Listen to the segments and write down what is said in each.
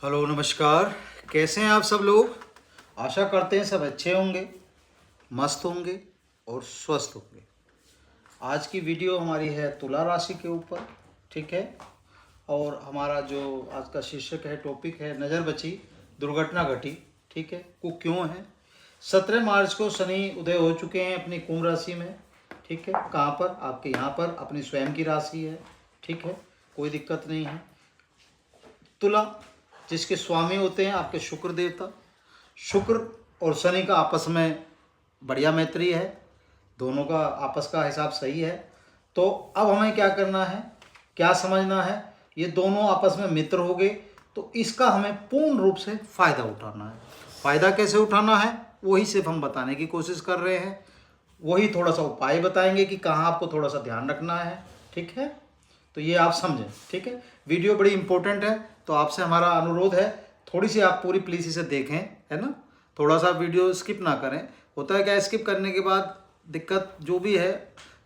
Hello नमस्कार। कैसे हैं आप सब लोग। आशा करते हैं सब अच्छे होंगे, मस्त होंगे और स्वस्थ होंगे। आज की वीडियो हमारी है तुला राशि के ऊपर, ठीक है। और हमारा जो आज का शीर्षक है, टॉपिक है, नज़र बची दुर्घटना घटी, ठीक है। वो क्यों है। 17 मार्च को शनि उदय हो चुके हैं अपनी कुंभ राशि में, ठीक है। कहाँ पर? आपके यहाँ पर अपनी स्वयं की राशि है, ठीक है, कोई दिक्कत नहीं है। तुला जिसके स्वामी होते हैं आपके शुक्र देवता, शुक्र और शनि का आपस में बढ़िया मैत्री है, दोनों का आपस का हिसाब सही है। तो अब हमें क्या करना है, क्या समझना है, ये दोनों आपस में मित्र हो गए, तो इसका हमें पूर्ण रूप से फ़ायदा उठाना है। फ़ायदा कैसे उठाना है वही सिर्फ हम बताने की कोशिश कर रहे हैं, वही थोड़ा सा उपाय बताएंगे कि कहाँ आपको थोड़ा सा ध्यान रखना है, ठीक है। तो ये आप समझें, ठीक है। वीडियो बड़ी इंपॉर्टेंट है, तो आपसे हमारा अनुरोध है थोड़ी सी आप पूरी प्लीज इसे देखें, है ना। थोड़ा सा वीडियो स्किप ना करें। होता है क्या, स्किप करने के बाद दिक्कत जो भी है,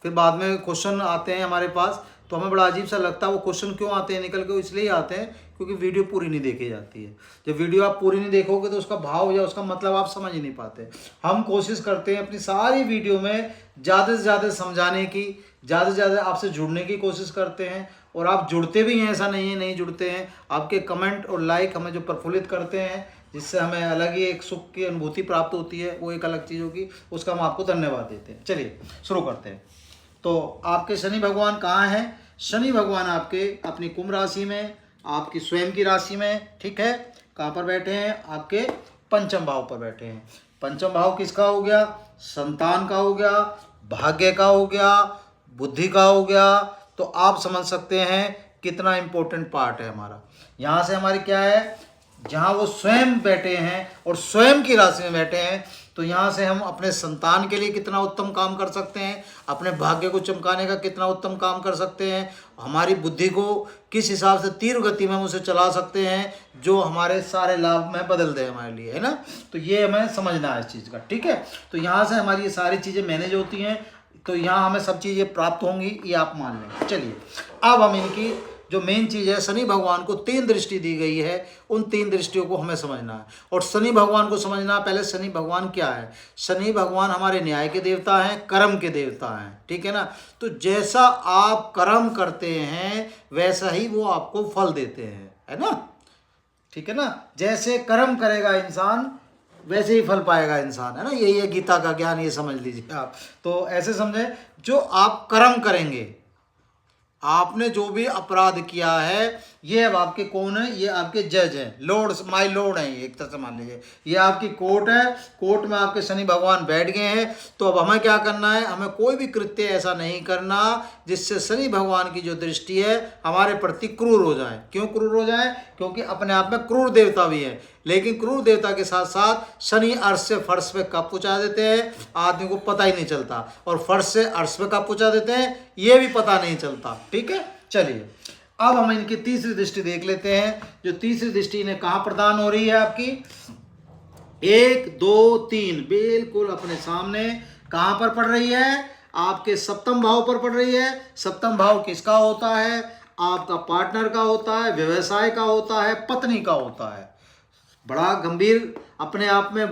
फिर बाद में क्वेश्चन आते हैं हमारे पास, तो हमें बड़ा अजीब सा लगता है वो क्वेश्चन क्यों आते हैं निकल के। वो इसलिए आते हैं क्योंकि वीडियो पूरी नहीं देखी जाती है। जब वीडियो आप पूरी नहीं देखोगे तो उसका भाव या उसका मतलब आप समझ ही नहीं पाते। हम कोशिश करते हैं अपनी सारी वीडियो में ज़्यादा से ज़्यादा समझाने की, ज़्यादा से ज़्यादा आपसे जुड़ने की कोशिश करते हैं, और आप जुड़ते भी हैं, ऐसा नहीं है नहीं जुड़ते हैं। आपके कमेंट और लाइक हमें जो प्रफुल्लित करते हैं, जिससे हमें अलग ही एक सुख की अनुभूति प्राप्त होती है, वो एक अलग चीज़ होगी, उसका हम आपको धन्यवाद देते हैं। चलिए शुरू करते हैं। तो आपके शनि भगवान कहाँ हैं? शनि भगवान आपके अपनी कुंभ राशि में, आपकी स्वयं की राशि में, ठीक है। कहाँ पर बैठे हैं? आपके पंचम भाव पर बैठे हैं। पंचम भाव किसका हो गया? संतान का हो गया, भाग्य का हो गया, बुद्धि का हो गया। तो आप समझ सकते हैं कितना इंपॉर्टेंट पार्ट है हमारा। यहाँ से हमारी क्या है, जहाँ वो स्वयं बैठे हैं और स्वयं की राशि में बैठे हैं, तो यहाँ से हम अपने संतान के लिए कितना उत्तम काम कर सकते हैं, अपने भाग्य को चमकाने का कितना उत्तम काम कर सकते हैं, हमारी बुद्धि को किस हिसाब से तीव्र गति में हम उसे चला सकते हैं जो हमारे सारे लाभ में बदल दे हमारे लिए, है ना। तो ये हमें समझना है इस चीज़ का, ठीक है। तो यहाँ से हमारी ये सारी चीज़ें मैनेज होती हैं, तो यहाँ हमें सब चीज़ें प्राप्त होंगी, ये आप मान लें। चलिए अब हम इनकी जो मेन चीज़ है, शनि भगवान को 3 दृष्टि दी गई है, उन 3 दृष्टियों को हमें समझना है। और शनि भगवान को समझना, पहले शनि भगवान क्या है। शनि भगवान हमारे न्याय के देवता हैं, कर्म के देवता हैं, ठीक है ना। तो जैसा आप कर्म करते हैं वैसा ही वो आपको फल देते हैं, है ना, ठीक है ना। जैसे कर्म करेगा इंसान वैसे ही फल पाएगा इंसान, है ना। यही है गीता का ज्ञान, ये समझ लीजिए आप। तो ऐसे समझे, जो आप कर्म करेंगे, आपने जो भी अपराध किया है, ये अब आपके कौन है, ये आपके जज हैं, लॉर्ड, माय लॉर्ड हैं, एक तरह से मान लीजिए ये आपकी कोर्ट है। कोर्ट में आपके शनि भगवान बैठ गए हैं। तो अब हमें क्या करना है, हमें कोई भी कृत्य ऐसा नहीं करना जिससे शनि भगवान की जो दृष्टि है हमारे प्रति क्रूर हो जाए। क्यों क्रूर हो जाए? क्योंकि अपने आप में क्रूर देवता भी है, लेकिन क्रूर देवता के साथ साथ शनि अर्श से फर्श पे कब पहुंचा देते हैं आदमी को पता ही नहीं चलता, और फर्श से अर्श पे कब पहुंचा देते हैं ये भी पता नहीं चलता, ठीक है। चलिए अब हम इनकी तीसरी दृष्टि देख लेते हैं। जो तीसरी दृष्टि इन्हें कहाँ प्रदान हो रही है आपकी, 1 2 3 बिल्कुल अपने सामने। कहाँ पर पड़ रही है? आपके सप्तम भाव पर पड़ रही है। सप्तम भाव किसका होता है? आपका पार्टनर का होता है, व्यवसाय का होता है, पत्नी का होता है। बड़ा गंभीर अपने आप में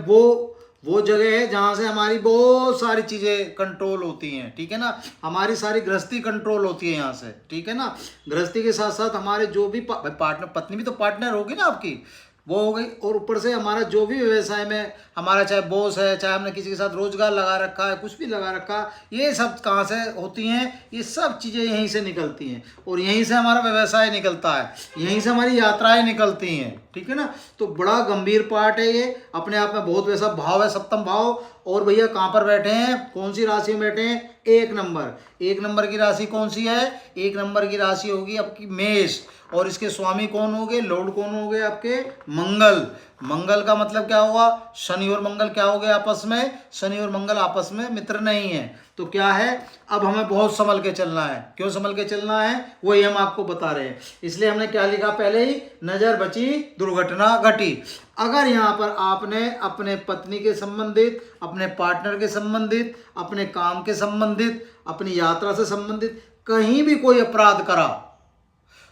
वो जगह है जहाँ से हमारी बहुत सारी चीज़ें कंट्रोल होती हैं, ठीक है ना। हमारी सारी गृहस्थी कंट्रोल होती है यहाँ से, ठीक है ना। गृहस्थी के साथ साथ हमारे जो भी पार्टनर, पत्नी भी तो पार्टनर होगी ना आपकी, वो हो गई। और ऊपर से हमारा जो भी व्यवसाय में हमारा, चाहे बॉस है, चाहे हमने किसी के साथ रोजगार लगा रखा है, कुछ भी लगा रखा, ये सब कहाँ से होती हैं? ये सब चीज़ें यहीं से निकलती हैं, और यहीं से हमारा व्यवसाय निकलता है, यहीं से हमारी यात्राएं निकलती हैं, ठीक है ना। तो बड़ा गंभीर पार्ट है ये, अपने आप में बहुत वैसा भाव है, सप्तम भाव। और भैया कहाँ पर बैठे हैं, कौन सी राशि में बैठे हैं? 1 नंबर। 1 नंबर की राशि कौन सी है? 1 नंबर की राशि होगी आपकी मेष, और इसके स्वामी कौन हो गए, लॉर्ड कौन हो गए आपके? मंगल। मंगल का मतलब क्या हुआ? शनि और मंगल क्या हो गए आपस में? शनि और मंगल आपस में मित्र नहीं है। तो क्या है, अब हमें बहुत संभल के चलना है। क्यों संभल के चलना है वही हम आपको बता रहे हैं। इसलिए हमने क्या लिखा पहले ही, नजर बची दुर्घटना घटी। अगर यहाँ पर आपने अपने पत्नी के संबंधित, अपने पार्टनर के संबंधित, अपने काम के संबंधित, अपनी यात्रा से संबंधित कहीं भी कोई अपराध करा,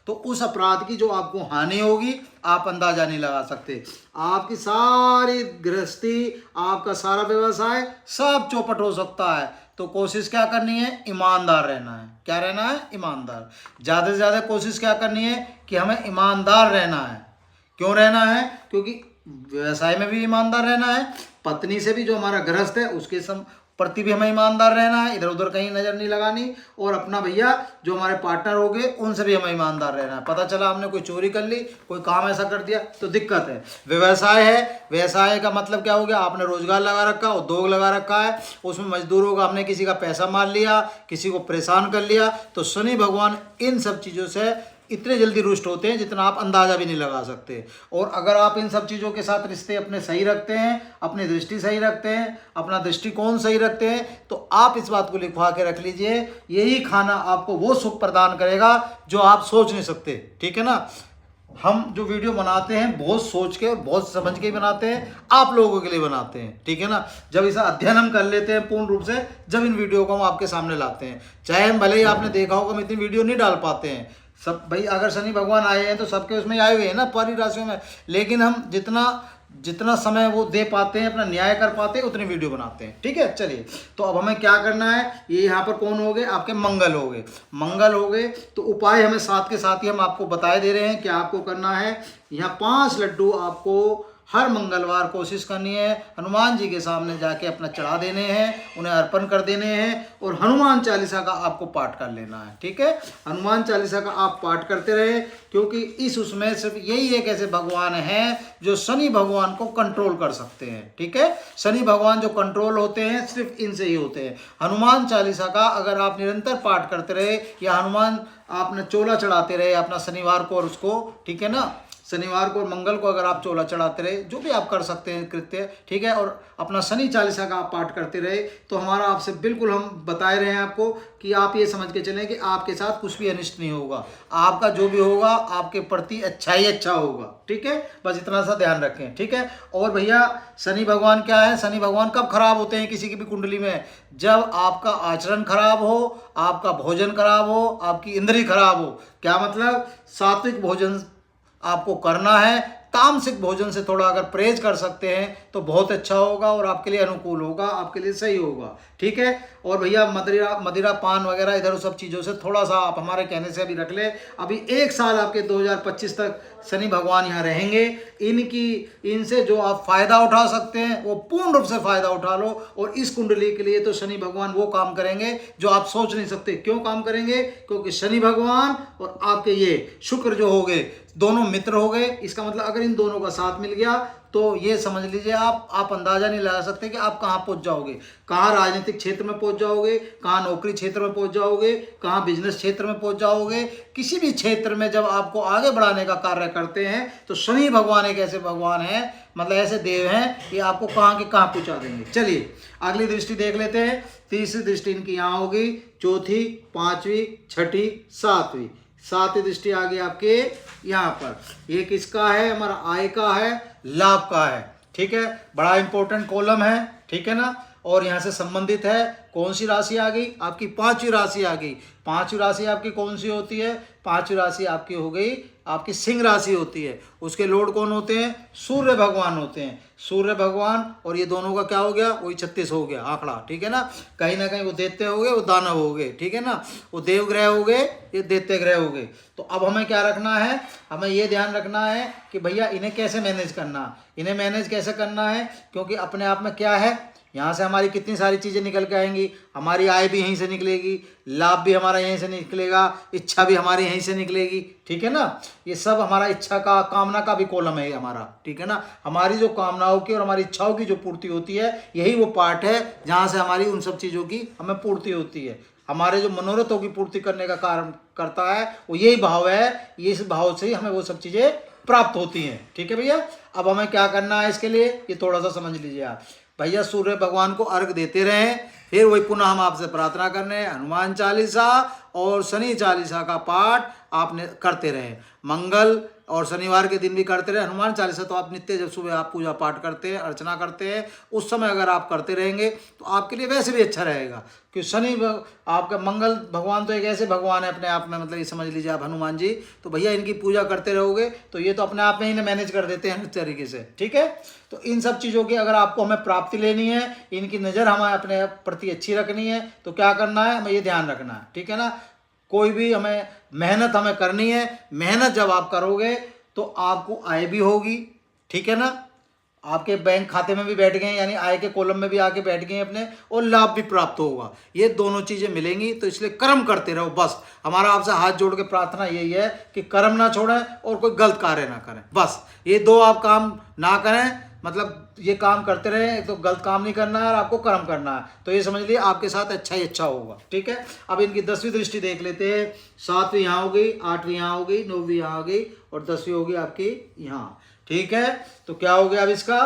तो उस अपराध की जो आपको हानि होगी आप अंदाजा नहीं लगा सकते। आपकी सारी गृहस्थी, आपका सारा व्यवसाय सब चौपट हो सकता है। तो कोशिश क्या करनी है, ईमानदार रहना है। क्या रहना है, ईमानदार। ज़्यादा से ज़्यादा कोशिश क्या करनी है कि हमें ईमानदार रहना है। क्यों रहना है, क्योंकि व्यवसाय में भी ईमानदार रहना है, पत्नी से भी, जो हमारा गृहस्थ है उसके प्रति भी हमें ईमानदार रहना है, इधर उधर कहीं नजर नहीं लगानी। और अपना भैया जो हमारे पार्टनर हो गए उनसे भी हमें ईमानदार रहना है। पता चला हमने कोई चोरी कर ली, कोई काम ऐसा कर दिया तो दिक्कत है। व्यवसाय है, व्यवसाय का मतलब क्या हो गया, आपने रोजगार लगा रखा, उद्योग लगा रखा है, उसमें मजदूरों का हमने किसी का पैसा मार लिया, किसी को परेशान कर लिया, तो शनि भगवान इन सब चीज़ों से इतने जल्दी रुष्ट होते हैं जितना आप अंदाज़ा भी नहीं लगा सकते। और अगर आप इन सब चीज़ों के साथ रिश्ते अपने सही रखते हैं, अपनी दृष्टि सही रखते हैं, अपना दृष्टिकोण सही रखते हैं, तो आप इस बात को लिखवा के रख लीजिए, यही खाना आपको वो सुख प्रदान करेगा जो आप सोच नहीं सकते। ठीक है ना। हम जो वीडियो बनाते हैं बहुत सोच के और बहुत समझ के ही बनाते हैं, आप लोगों के लिए बनाते हैं। ठीक है ना। जब इसे अध्ययन हम कर लेते हैं पूर्ण रूप से, जब इन वीडियो को हम आपके सामने लाते हैं, चाहे हम भले ही आपने देखा होगा हम इतनी वीडियो नहीं डाल पाते हैं सब, भाई अगर शनि भगवान आए हैं तो सबके उसमें आए हुए हैं ना, पारी राशियों में, लेकिन हम जितना समय वो दे पाते हैं, अपना न्याय कर पाते हैं, उतनी वीडियो बनाते हैं। ठीक है। चलिए, तो अब हमें क्या करना है, ये यहाँ पर कौन हो गए, आपके मंगल हो गए। मंगल हो गए तो उपाय हमें साथ के साथ ही हम आपको बताए दे रहे हैं। क्या आपको करना है, यहाँ 5 लड्डू आपको हर मंगलवार कोशिश करनी है हनुमान जी के सामने जाके अपना चढ़ा देने हैं, उन्हें अर्पण कर देने हैं, और हनुमान चालीसा का आपको पाठ कर लेना है। ठीक है। हनुमान चालीसा का आप पाठ करते रहे, क्योंकि इस उसमें सिर्फ यही एक ऐसे भगवान हैं जो शनि भगवान को कंट्रोल कर सकते हैं। ठीक है। शनि भगवान जो कंट्रोल होते हैं सिर्फ इनसे ही होते हैं। हनुमान चालीसा का अगर आप निरंतर पाठ करते रहे, या हनुमान आपने चोला चढ़ाते रहे अपना शनिवार को और उसको, ठीक है ना, शनिवार को और मंगल को अगर आप चोला चढ़ाते रहे, जो भी आप कर सकते हैं कृत्य, ठीक है, और अपना शनि चालीसा का आप पाठ करते रहे, तो हमारा आपसे बिल्कुल हम बताए रहे हैं आपको कि आप ये समझ के चलें कि आपके साथ कुछ भी अनिष्ट नहीं होगा। आपका जो भी होगा आपके प्रति अच्छा ही अच्छा होगा। ठीक है। बस इतना सा ध्यान रखें। ठीक है। और भैया शनि भगवान क्या है, शनि भगवान कब खराब होते हैं किसी की भी कुंडली में, जब आपका आचरण खराब हो, आपका भोजन खराब हो, आपकी इंद्रिय खराब हो। क्या मतलब, सात्विक भोजन आपको करना है, तामसिक भोजन से थोड़ा अगर परहेज कर सकते हैं तो बहुत अच्छा होगा और आपके लिए अनुकूल होगा, आपके लिए सही होगा। ठीक है। और भैया मदिरा पान वगैरह इधर सब चीज़ों से थोड़ा सा आप हमारे कहने से अभी रख ले। अभी 1 साल आपके 2025 तक शनि भगवान यहाँ रहेंगे। इनसे जो आप फ़ायदा उठा सकते हैं वो पूर्ण रूप से फ़ायदा उठा लो। और इस कुंडली के लिए तो शनि भगवान वो काम करेंगे जो आप सोच नहीं सकते। क्यों काम करेंगे, क्योंकि शनि भगवान और आपके ये शुक्र जो हो गए दोनों मित्र हो गए। इसका मतलब अगर इन दोनों का साथ मिल गया तो ये समझ लीजिए आप अंदाजा नहीं लगा सकते कि आप कहाँ पहुँच जाओगे, कहाँ राजनीतिक क्षेत्र में पहुँच जाओगे, कहाँ नौकरी क्षेत्र में पहुँच जाओगे, कहाँ बिजनेस क्षेत्र में पहुँच जाओगे। किसी भी क्षेत्र में जब आपको आगे बढ़ाने का कार्य करते हैं तो शनि भगवान एक ऐसे भगवान हैं, मतलब ऐसे देव हैं कि आपको कहाँ के कहाँ पहुँचा देंगे। चलिए अगली दृष्टि देख लेते हैं। तीसरी दृष्टि इनकी यहाँ होगी, चौथी, 5वीं, 6ठी, 7वीं। 7वीं दृष्टि आ गई आपके यहाँ पर। ये किसका है, हमारा आय का है, लाभ का है। ठीक है। बड़ा इंपॉर्टेंट कॉलम है। ठीक है ना। और यहाँ से संबंधित है कौन सी राशि आ गई, आपकी 5वीं राशि आ गई। 5वीं राशि आपकी कौन सी होती है, 5वीं राशि आपकी हो गई आपकी सिंह राशि होती है। उसके लॉर्ड कौन होते हैं, सूर्य भगवान होते हैं। सूर्य भगवान और ये दोनों का क्या हो गया, वही 36 हो गया आंकड़ा। ठीक है ना कहीं वो दैत्य हो गए, वो दानव हो गए। ठीक है ना, वो देव ग्रह हो गए, ये दैत्य ग्रह हो गए। तो अब हमें क्या रखना है, हमें ये ध्यान रखना है कि भैया इन्हें कैसे मैनेज करना, इन्हें मैनेज कैसे करना है, क्योंकि अपने आप में क्या है, यहाँ से हमारी कितनी सारी चीज़ें निकल के आएंगी। हमारी आय भी यहीं से निकलेगी, लाभ भी हमारा यहीं से निकलेगा, इच्छा भी हमारी यहीं से निकलेगी। ठीक है ना, ये सब हमारा इच्छा का, कामना का भी कॉलम है हमारा। ठीक है ना, हमारी जो कामनाओं की और हमारी इच्छाओं की जो पूर्ति होती है, यही वो पार्ट है जहाँ से हमारी उन सब चीज़ों की हमें पूर्ति होती है। हमारे जो मनोरथों की पूर्ति करने का कार्य करता है वो यही भाव है, इस भाव से ही हमें वो सब चीज़ें प्राप्त होती हैं। ठीक है भैया। अब हमें क्या करना है इसके लिए, ये थोड़ा सा समझ लीजिए आप। भैया सूर्य भगवान को अर्घ देते रहें, फिर वही पुनः हम आपसे प्रार्थना करने हनुमान चालीसा और शनि चालीसा का पाठ आपने करते रहें। मंगल और शनिवार के दिन भी करते रहे। हनुमान चालीसा तो आप नित्य, जब सुबह आप पूजा पाठ करते हैं, अर्चना करते हैं, उस समय अगर आप करते रहेंगे तो आपके लिए वैसे भी अच्छा रहेगा। कि आपका मंगल भगवान तो एक ऐसे भगवान है अपने आप में, मतलब ये समझ लीजिए आप हनुमान जी, तो भैया इनकी पूजा करते रहोगे तो ये तो अपने आप में ही मैनेज कर देते हैं हर तरीके से। ठीक है, तो इन सब चीज़ों की अगर आपको हमें प्राप्ति लेनी है, इनकी नज़र हमें अपने प्रति अच्छी रखनी है, तो क्या करना है, हमें ये ध्यान रखना है। ठीक है ना, कोई भी हमें मेहनत हमें करनी है। मेहनत जब आप करोगे तो आपको आय भी होगी। ठीक है ना, आपके बैंक खाते में भी बैठ गए, यानी आय के कॉलम में भी आके बैठ गए अपने, और लाभ भी प्राप्त होगा। ये दोनों चीज़ें मिलेंगी, तो इसलिए कर्म करते रहो। बस हमारा आपसे हाथ जोड़ के प्रार्थना यही है कि कर्म ना छोड़ें और कोई गलत कार्य ना करें। बस ये दो आप काम ना करें, मतलब ये काम करते रहें। एक तो गलत काम नहीं करना है और आपको कर्म करना है, तो ये समझ लिए आपके साथ अच्छा ही अच्छा होगा। ठीक है, अब इनकी 10वीं दृष्टि देख लेते हैं। 7वीं यहाँ हो गई, 8वीं यहाँ हो गई, 9वीं यहाँ हो गई और 10वीं होगी आपकी यहाँ। ठीक है, तो क्या हो गया अब इसका,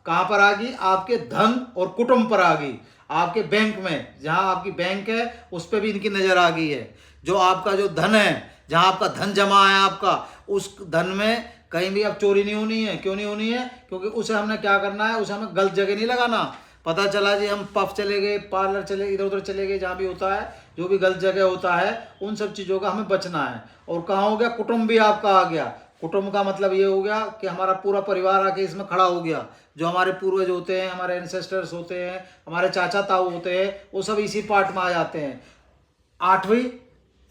कहाँ पर आ गई, आपके धन और कुटुंब पर आ गई। आपके बैंक में, जहाँ आपकी बैंक है उस पर भी इनकी नज़र आ गई है। जो आपका जो धन है, जहाँ आपका धन जमा है आपका, उस धन में कहीं भी अब चोरी नहीं होनी है। क्यों नहीं होनी है, क्योंकि उसे हमने क्या करना है, उसे हमें गलत जगह नहीं लगाना। पता चला जी हम पफ चले गए, पार्लर चले, इधर उधर चले गए, जहाँ भी होता है, जो भी गलत जगह होता है, उन सब चीज़ों का हमें बचना है। और कहाँ हो गया, कुटुंब भी आपका आ गया। कुटुंब का मतलब ये हो गया कि हमारा पूरा परिवार आके इसमें खड़ा हो गया। जो हमारे पूर्वज होते हैं, हमारे एंसेस्टर्स होते हैं, हमारे चाचा ताऊ होते हैं, वो सब इसी पार्ट में आ जाते हैं। 8वीं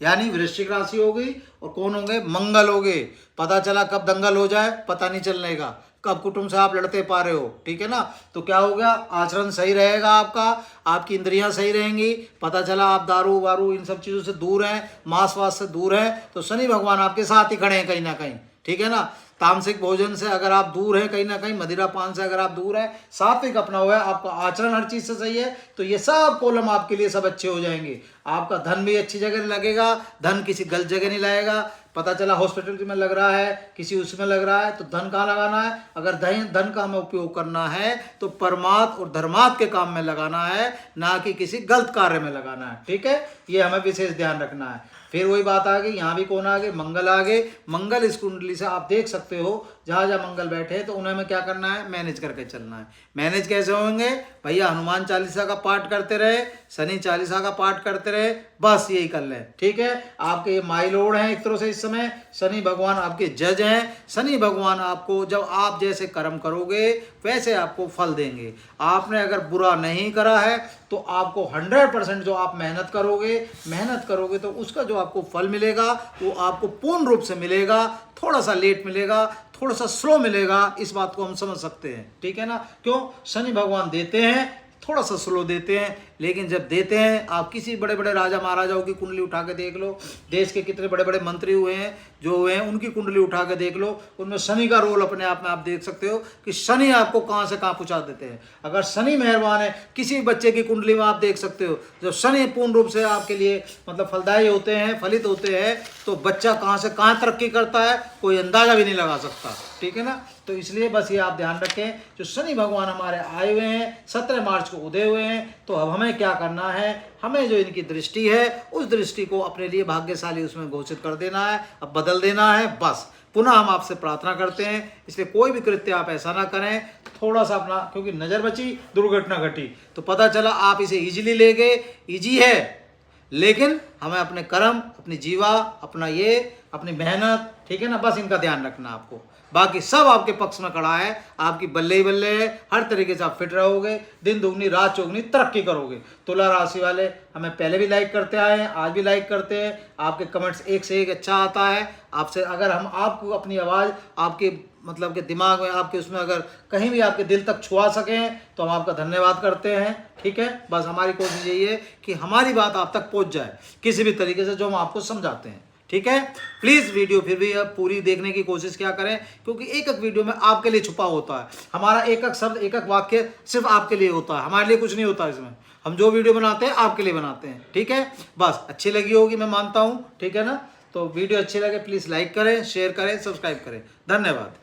यानी वृश्चिक राशि हो गई, और कौन होंगे, मंगल हो गए। पता चला कब दंगल हो जाए पता नहीं चलने का, कब कुटुंब से आप लड़ते पा रहे हो। ठीक है ना, तो क्या हो गया, आचरण सही रहेगा आपका, आपकी इंद्रियां सही रहेंगी। पता चला आप दारू वारू इन सब चीज़ों से दूर हैं, मांस वास से दूर हैं, तो शनि भगवान आपके साथ ही खड़े हैं कहीं ना कहीं। ठीक है ना, तामसिक भोजन से अगर आप दूर हैं कहीं ना कहीं, मदिरा पान से अगर आप दूर हैं, सात्विक अपना हुआ है, आपका आचरण हर चीज़ से सही है, तो ये सब कॉलम आपके लिए सब अच्छे हो जाएंगे। आपका धन भी अच्छी जगह लगेगा, धन किसी गलत जगह नहीं लगेगा। पता चला हॉस्पिटल में लग रहा है, किसी उसमें लग रहा है, तो धन कहाँ लगाना है, अगर धन का हमें उपयोग करना है तो परमार्थ और धर्मार्थ के काम में लगाना है, ना कि किसी गलत कार्य में लगाना है। ठीक है, ये हमें विशेष ध्यान रखना है। फिर वही बात आ गई, यहाँ भी कौन आ गए, मंगल आ गए। मंगल इस कुंडली से आप देख सकते हो, जहाँ जहाँ मंगल बैठे हैं, तो उन्हें हमें क्या करना है, मैनेज करके चलना है। मैनेज कैसे होंगे भैया, हनुमान चालीसा का पाठ करते रहे, शनि चालीसा का पाठ करते रहे, बस यही कर लें। ठीक है, आपके ये माई लॉर्ड हैं एक तरह से इस समय, शनि भगवान आपके जज हैं। शनि भगवान आपको, जब आप जैसे कर्म करोगे वैसे आपको फल देंगे। आपने अगर बुरा नहीं करा है तो आपको 100% जो आप मेहनत करोगे तो उसका जो आपको फल मिलेगा वो आपको पूर्ण रूप से मिलेगा। थोड़ा सा लेट मिलेगा, थोड़ा सा स्लो मिलेगा, इस बात को हम समझ सकते हैं। ठीक है ना, क्यों, शनि भगवान देते हैं, थोड़ा सा स्लो देते हैं, लेकिन जब देते हैं, आप किसी बड़े बड़े राजा महाराजाओं की कुंडली उठा के देख लो, देश के कितने बड़े बड़े मंत्री हुए हैं, जो हुए हैं, उनकी कुंडली उठा के देख लो, उनमें शनि का रोल अपने आप में आप देख सकते हो कि शनि आपको कहाँ से कहाँ पहुँचा देते हैं। अगर शनि मेहरबान है, किसी बच्चे की कुंडली में आप देख सकते हो, जब शनि पूर्ण रूप से आपके लिए मतलब फलदायी होते हैं, फलित होते हैं, तो बच्चा कहाँ से कहाँ तरक्की करता है कोई अंदाजा भी नहीं लगा सकता। ठीक है ना, तो इसलिए बस ये आप ध्यान रखें, जो शनि भगवान हमारे आए हुए हैं, 17 मार्च को उदय हुए हैं, तो अब हमें क्या करना है, हमें जो इनकी दृष्टि है उस दृष्टि को अपने लिए भाग्यशाली उसमें घोषित कर देना है, अब बदल देना है। बस पुनः हम आपसे प्रार्थना करते हैं, इसलिए कोई भी कृत्य आप ऐसा ना करें, थोड़ा सा अपना, क्योंकि नज़र बची दुर्घटना घटी, तो पता चला आप इसे ईजिली ले गए। ईजी है, लेकिन हमें अपने कर्म, अपनी जीवा, अपना ये, अपनी मेहनत, ठीक है ना, बस इनका ध्यान रखना आपको। बाकी सब आपके पक्ष में खड़ा है, आपकी बल्ले ही बल्ले है, हर तरीके से आप फिट रहोगे, दिन दुगनी रात चौगनी तरक्की करोगे। तुला राशि वाले हमें पहले भी लाइक करते आए हैं, आज भी लाइक करते हैं, आपके कमेंट्स एक से एक अच्छा आता है आपसे। अगर हम आपको अपनी आवाज़ आपके मतलब के दिमाग में, आपके उसमें अगर कहीं भी आपके दिल तक छुआ सकें तो हम आपका धन्यवाद करते हैं। ठीक है, बस हमारी कोशिश यही है कि हमारी बात आप तक पहुंच जाए किसी भी तरीके से, जो हम आपको समझाते हैं। ठीक है, प्लीज़ वीडियो फिर भी पूरी देखने की कोशिश क्या करें, क्योंकि एक एक वीडियो में आपके लिए छुपा होता है। हमारा एक एक शब्द, एक एक वाक्य सिर्फ आपके लिए होता है, हमारे लिए कुछ नहीं होता इसमें। हम जो वीडियो बनाते हैं आपके लिए बनाते हैं। ठीक है, बस अच्छी लगी होगी मैं मानता हूँ। ठीक है ना, तो वीडियो अच्छी लगे प्लीज़ लाइक करें, शेयर करें, सब्सक्राइब करें। धन्यवाद।